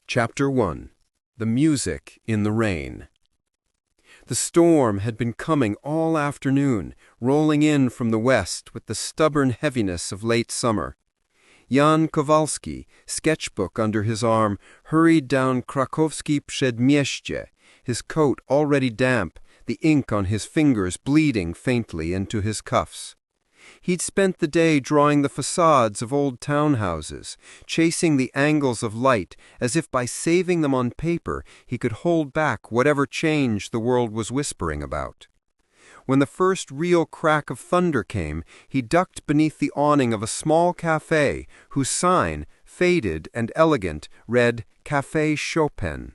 Chapter 1. The Music in the Rain. The storm had been coming all afternoon, rolling in from the west with the stubborn heaviness of late summer. Jan Kowalski, sketchbook under his arm, hurried down Krakowskie Przedmieście, his coat already damp, the ink on his fingers bleeding faintly into his cuffs. He'd spent the day drawing the facades of old townhouses, chasing the angles of light as if by saving them on paper he could hold back whatever change the world was whispering about. When the first real crack of thunder came, he ducked beneath the awning of a small café whose sign, faded and elegant, read Café Chopin.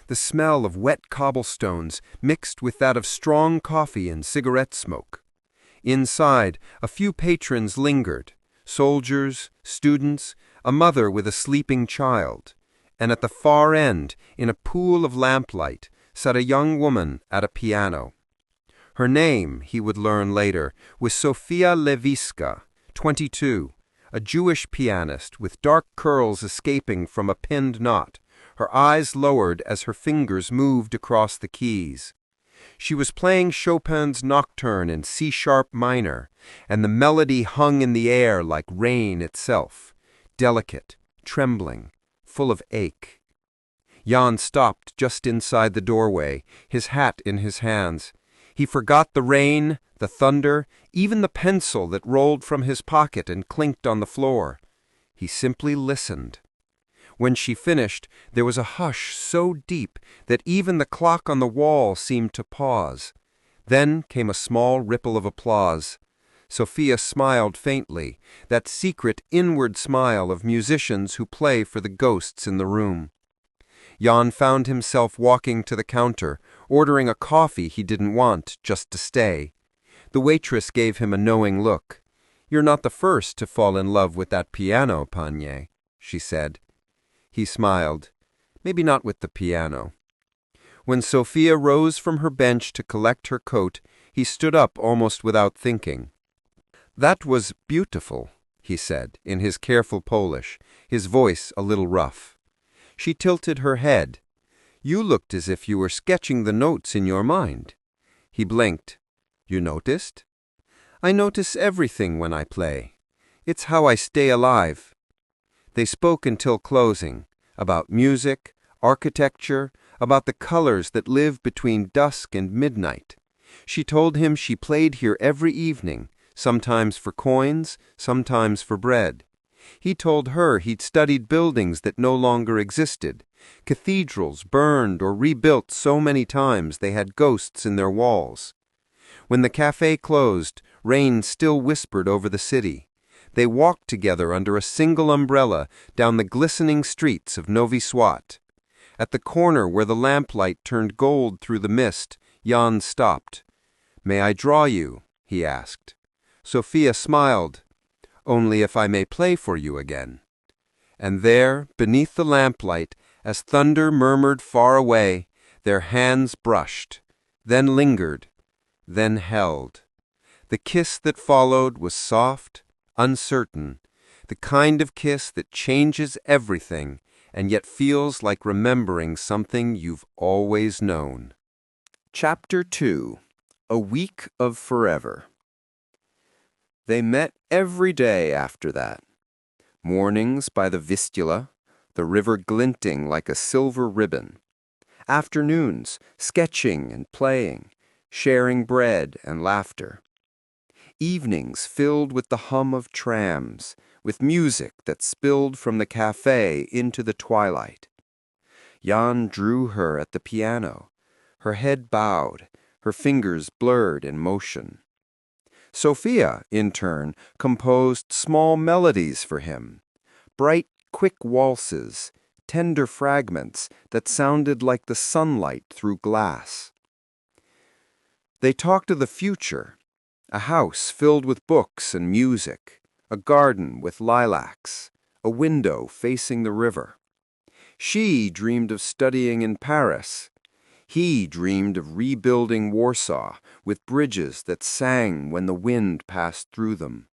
The smell of wet cobblestones mixed with that of strong coffee and cigarette smoke. Inside, a few patrons lingered, soldiers, students, a mother with a sleeping child, and at the far end, in a pool of lamplight, sat a young woman at a piano. Her name, he would learn later, was Sofia Lewiska, 22, a Jewish pianist with dark curls escaping from a pinned knot, her eyes lowered as her fingers moved across the keys. She was playing Chopin's Nocturne in C-sharp minor, and the melody hung in the air like rain itself, delicate, trembling, full of ache. Jan stopped just inside the doorway, his hat in his hands. He forgot the rain, the thunder, even the pencil that rolled from his pocket and clinked on the floor. He simply listened. When she finished, there was a hush so deep that even the clock on the wall seemed to pause. Then came a small ripple of applause. Sofia smiled faintly, that secret inward smile of musicians who play for the ghosts in the room. Jan found himself walking to the counter, ordering a coffee he didn't want, just to stay. The waitress gave him a knowing look. "You're not the first to fall in love with that piano, panie," she said. He smiled. Maybe not with the piano. When Sofia rose from her bench to collect her coat, he stood up almost without thinking. "That was beautiful," he said, in his careful Polish, his voice a little rough. She tilted her head. "You looked as if you were sketching the notes in your mind." He blinked. "You noticed?" "I notice everything when I play. It's how I stay alive." They spoke until closing, about music, architecture, about the colors that live between dusk and midnight. She told him she played here every evening, sometimes for coins, sometimes for bread. He told her he'd studied buildings that no longer existed, cathedrals burned or rebuilt so many times they had ghosts in their walls. When the café closed, rain still whispered over the city. They walked together under a single umbrella down the glistening streets of Novi Swat. At the corner where the lamplight turned gold through the mist, Jan stopped. "May I draw you?" he asked. Sofia smiled. "Only if I may play for you again." And there, beneath the lamplight, as thunder murmured far away, their hands brushed, then lingered, then held. The kiss that followed was soft, uncertain, the kind of kiss that changes everything and yet feels like remembering something you've always known. Chapter 2. A Week of Forever. They met every day after that. Mornings by the Vistula, the river glinting like a silver ribbon. Afternoons, sketching and playing, sharing bread and laughter. Evenings filled with the hum of trams, with music that spilled from the café into the twilight. Jan drew her at the piano, her head bowed, her fingers blurred in motion. Sofia, in turn, composed small melodies for him, bright, quick waltzes, tender fragments that sounded like the sunlight through glass. They talked of the future. A house filled with books and music, a garden with lilacs, a window facing the river. She dreamed of studying in Paris. He dreamed of rebuilding Warsaw with bridges that sang when the wind passed through them.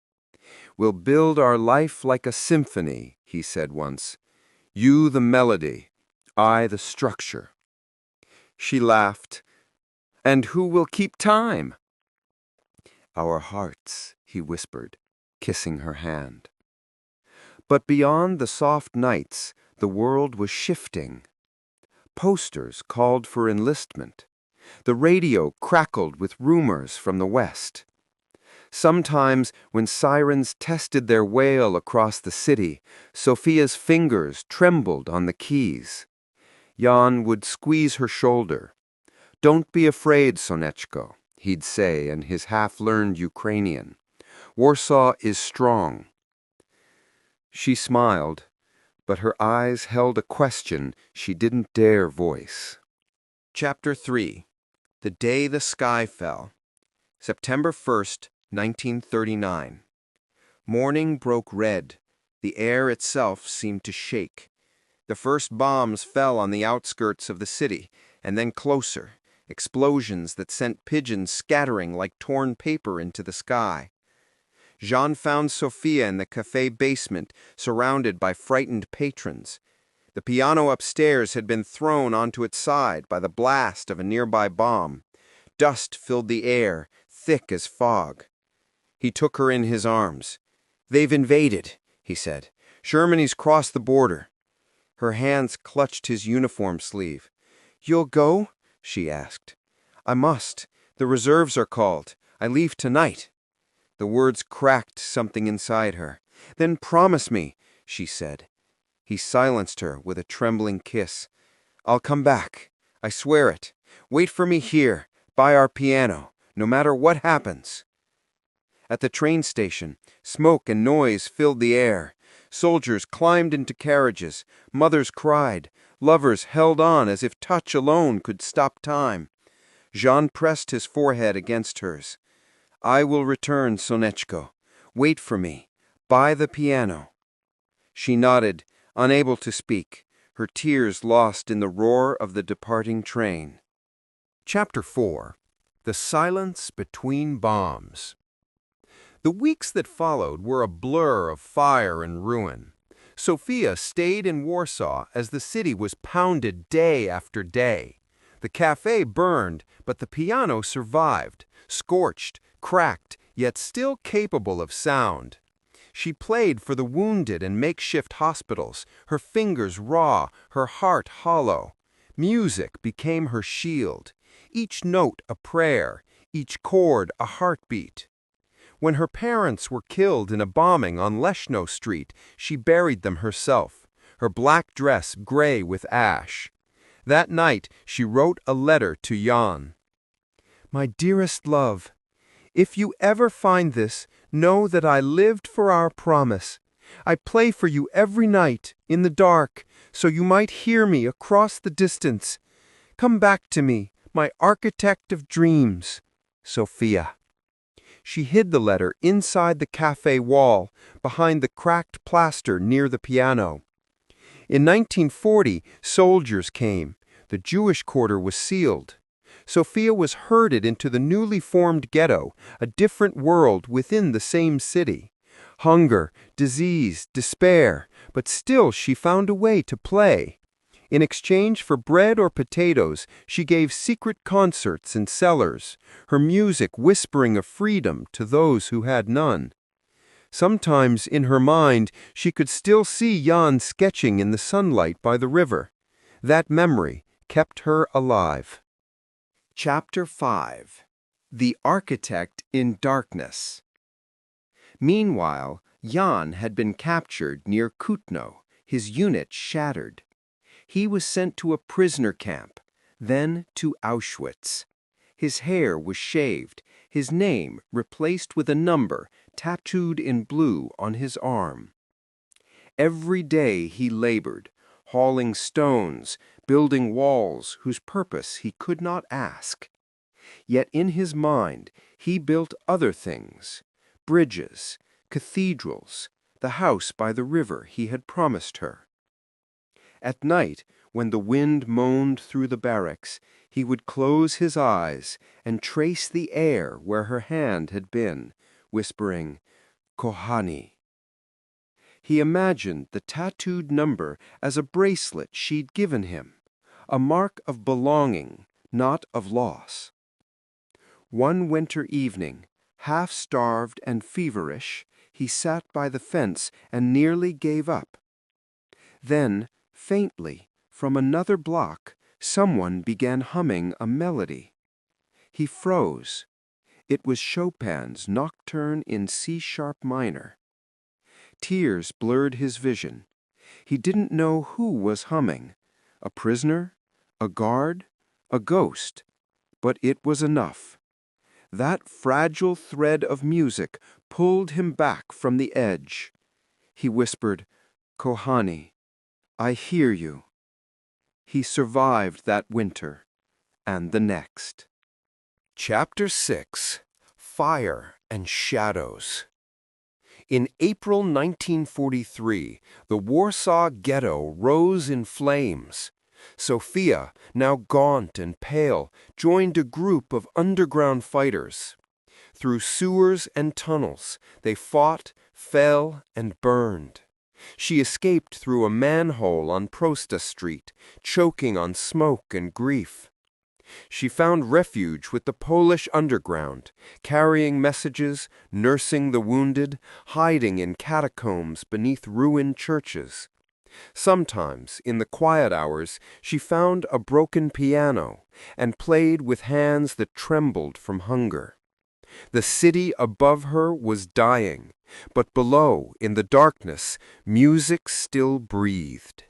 "We'll build our life like a symphony," he said once. "You the melody, I the structure." She laughed. "And who will keep time?" "Our hearts," he whispered, kissing her hand. But beyond the soft nights, the world was shifting. Posters called for enlistment. The radio crackled with rumors from the West. Sometimes, when sirens tested their wail across the city, Sofia's fingers trembled on the keys. Jan would squeeze her shoulder. "Don't be afraid, Sonechko," he'd say in his half-learned Ukrainian. "Warsaw is strong." She smiled, but her eyes held a question she didn't dare voice. Chapter 3. The Day the Sky Fell. September 1st, 1939. Morning broke red. The air itself seemed to shake. The first bombs fell on the outskirts of the city, and then closer, explosions that sent pigeons scattering like torn paper into the sky. Jean found Sofia in the café basement, surrounded by frightened patrons. The piano upstairs had been thrown onto its side by the blast of a nearby bomb. Dust filled the air, thick as fog. He took her in his arms. "They've invaded," he said. "Germany's crossed the border." Her hands clutched his uniform sleeve. "You'll go?" she asked. "I must. The reserves are called. I leave tonight." The words cracked something inside her. "Then promise me," she said. He silenced her with a trembling kiss. "I'll come back. I swear it. Wait for me here, by our piano, no matter what happens." At the train station, smoke and noise filled the air. Soldiers climbed into carriages. Mothers cried. Lovers held on as if touch alone could stop time. Jean pressed his forehead against hers. "I will return, Sonechko. Wait for me. By the piano." She nodded, unable to speak, her tears lost in the roar of the departing train. Chapter 4. The Silence Between Bombs. The weeks that followed were a blur of fire and ruin. Sofia stayed in Warsaw as the city was pounded day after day. The café burned, but the piano survived, scorched, cracked, yet still capable of sound. She played for the wounded in makeshift hospitals, her fingers raw, her heart hollow. Music became her shield, each note a prayer, each chord a heartbeat. When her parents were killed in a bombing on Leshno Street, she buried them herself, her black dress gray with ash. That night she wrote a letter to Jan. "My dearest love, if you ever find this, know that I lived for our promise. I play for you every night, in the dark, so you might hear me across the distance. Come back to me, my architect of dreams, Sofia." She hid the letter inside the café wall, behind the cracked plaster near the piano. In 1940, soldiers came. The Jewish quarter was sealed. Sofia was herded into the newly formed ghetto, a different world within the same city. Hunger, disease, despair, but still she found a way to play. In exchange for bread or potatoes, she gave secret concerts in cellars, her music whispering of freedom to those who had none. Sometimes, in her mind, she could still see Jan sketching in the sunlight by the river. That memory kept her alive. Chapter 5. The Architect in Darkness. Meanwhile, Jan had been captured near Kutno, his unit shattered. He was sent to a prisoner camp, then to Auschwitz. His hair was shaved, his name replaced with a number tattooed in blue on his arm. Every day he labored, hauling stones, building walls whose purpose he could not ask. Yet in his mind he built other things, bridges, cathedrals, the house by the river he had promised her. At night, when the wind moaned through the barracks, he would close his eyes and trace the air where her hand had been, whispering, "Kohani." He imagined the tattooed number as a bracelet she'd given him, a mark of belonging, not of loss. One winter evening, half-starved and feverish, he sat by the fence and nearly gave up. Then, faintly, from another block, someone began humming a melody. He froze. It was Chopin's Nocturne in C-sharp minor. Tears blurred his vision. He didn't know who was humming, a prisoner, a guard, a ghost, but it was enough. That fragile thread of music pulled him back from the edge. He whispered, "Kohani, I hear you." He survived that winter and the next. Chapter 6. Fire and Shadows. In April 1943, the Warsaw ghetto rose in flames. Sofia, now gaunt and pale, joined a group of underground fighters. Through sewers and tunnels, they fought, fell, and burned. She escaped through a manhole on Prosta Street, choking on smoke and grief. She found refuge with the Polish underground, carrying messages, nursing the wounded, hiding in catacombs beneath ruined churches. Sometimes, in the quiet hours, she found a broken piano and played with hands that trembled from hunger. The city above her was dying, but below, in the darkness, music still breathed.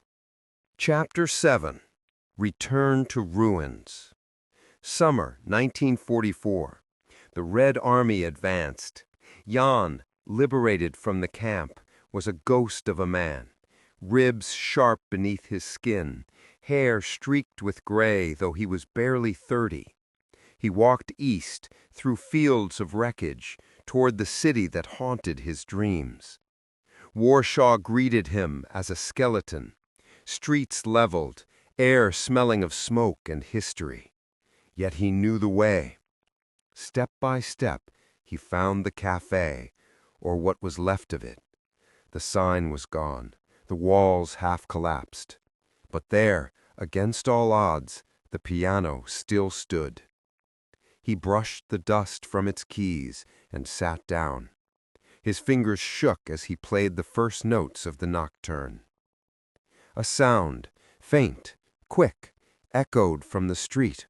Chapter 7. Return to Ruins. Summer 1944. The Red Army advanced. Jan, liberated from the camp, was a ghost of a man. Ribs sharp beneath his skin, hair streaked with gray, though he was barely 30. He walked east, through fields of wreckage, toward the city that haunted his dreams. Warsaw greeted him as a skeleton. Streets leveled, air smelling of smoke and history. Yet he knew the way. Step by step, he found the café, or what was left of it. The sign was gone, the walls half collapsed. But there, against all odds, the piano still stood. He brushed the dust from its keys and sat down. His fingers shook as he played the first notes of the nocturne. A sound, faint, quick, echoed from the street.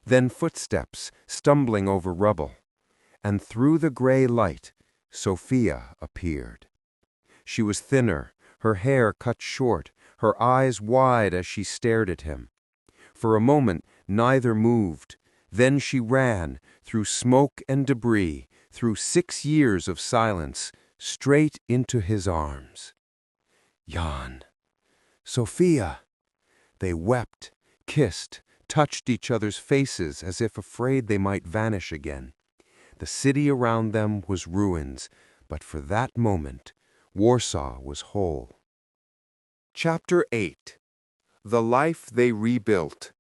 Then footsteps, stumbling over rubble. And through the gray light, Sofia appeared. She was thinner, her hair cut short, her eyes wide as she stared at him. For a moment, neither moved. Then she ran, through smoke and debris, through 6 years of silence, straight into his arms. Jan. Sofia. They wept, kissed, touched each other's faces as if afraid they might vanish again. The city around them was ruins, but for that moment, Warsaw was whole. Chapter 8. The Life They Rebuilt.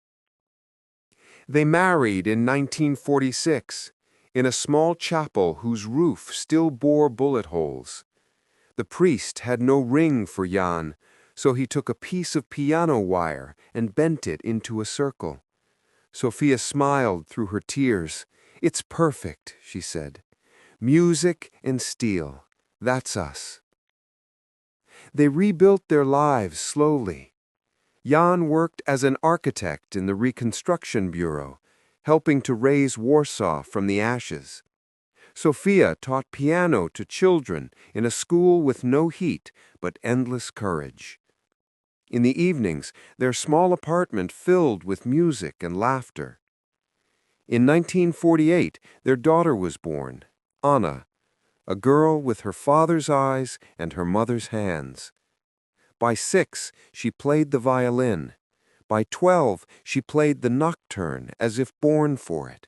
They married in 1946, in a small chapel whose roof still bore bullet holes. The priest had no ring for Jan, so he took a piece of piano wire and bent it into a circle. Sofia smiled through her tears. "It's perfect," she said. "Music and steel, that's us." They rebuilt their lives slowly. Jan worked as an architect in the Reconstruction Bureau, helping to raise Warsaw from the ashes. Sofia taught piano to children in a school with no heat but endless courage. In the evenings, their small apartment filled with music and laughter. In 1948, their daughter was born, Anna, a girl with her father's eyes and her mother's hands. By 6, she played the violin. By 12, she played the nocturne as if born for it.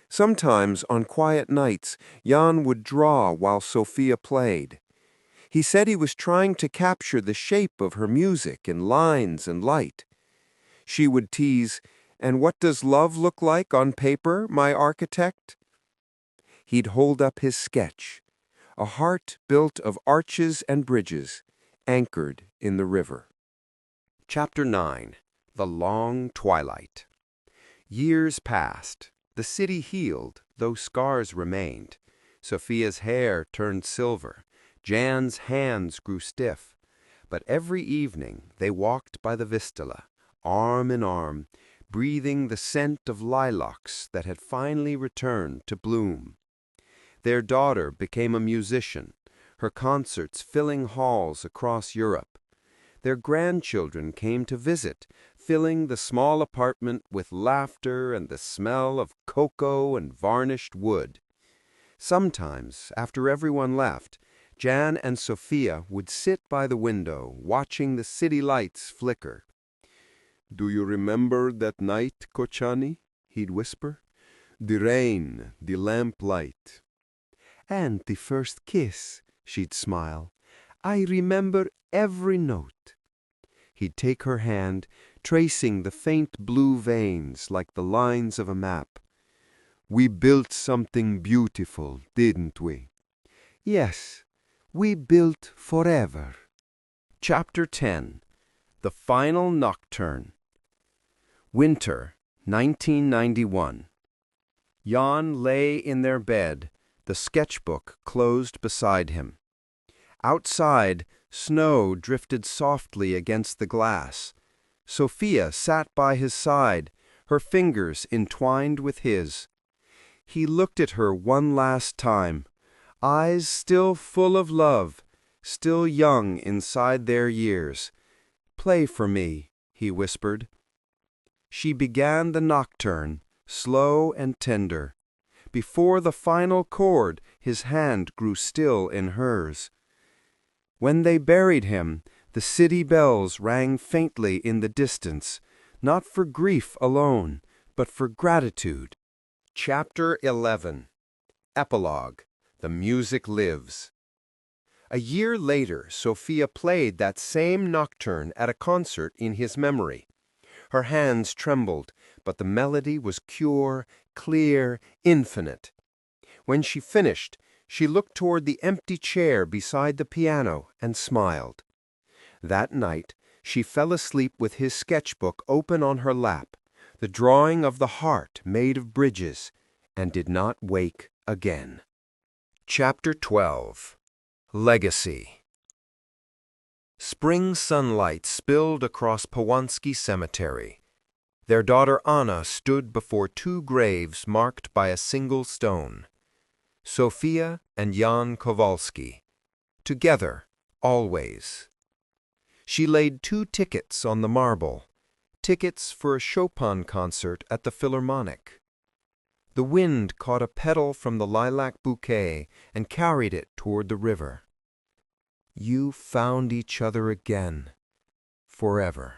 Sometimes, on quiet nights, Jan would draw while Sofia played. He said he was trying to capture the shape of her music in lines and light. She would tease, "And what does love look like on paper, my architect?" He'd hold up his sketch, a heart built of arches and bridges, anchored in the river. Chapter 9. The Long Twilight. Years passed. The city healed, though scars remained. Sofia's hair turned silver. Jan's hands grew stiff. But every evening they walked by the Vistula, arm in arm, breathing the scent of lilacs that had finally returned to bloom. Their daughter became a musician, her concerts filling halls across Europe. Their grandchildren came to visit, filling the small apartment with laughter and the smell of cocoa and varnished wood. Sometimes, after everyone left, Jan and Sofia would sit by the window, watching the city lights flicker. "Do you remember that night, Kochani?" he'd whisper. "The rain, the lamplight." "And the first kiss," she'd smile. "I remember every note." He'd take her hand, tracing the faint blue veins like the lines of a map. "We built something beautiful, didn't we?" "Yes, we built forever." Chapter 10. The Final Nocturne. Winter, 1991. Jan lay in their bed, the sketchbook closed beside him. Outside, snow drifted softly against the glass. Sofia sat by his side, her fingers entwined with his. He looked at her one last time, eyes still full of love, still young inside their years. "Play for me," he whispered. She began the nocturne, slow and tender. Before the final chord, his hand grew still in hers. When they buried him, the city bells rang faintly in the distance, not for grief alone, but for gratitude. Chapter 11. Epilogue. The Music Lives. A year later, Sofia played that same nocturne at a concert in his memory. Her hands trembled, but the melody was pure, clear, infinite. When she finished, she looked toward the empty chair beside the piano and smiled. That night, she fell asleep with his sketchbook open on her lap, the drawing of the heart made of bridges, and did not wake again. Chapter 12. Legacy. Spring sunlight spilled across Powansky Cemetery. Their daughter Anna stood before two graves marked by a single stone. Sofia and Jan Kowalski. Together, always. She laid 2 tickets on the marble, tickets for a Chopin concert at the Philharmonic. The wind caught a petal from the lilac bouquet and carried it toward the river. You found each other again, forever.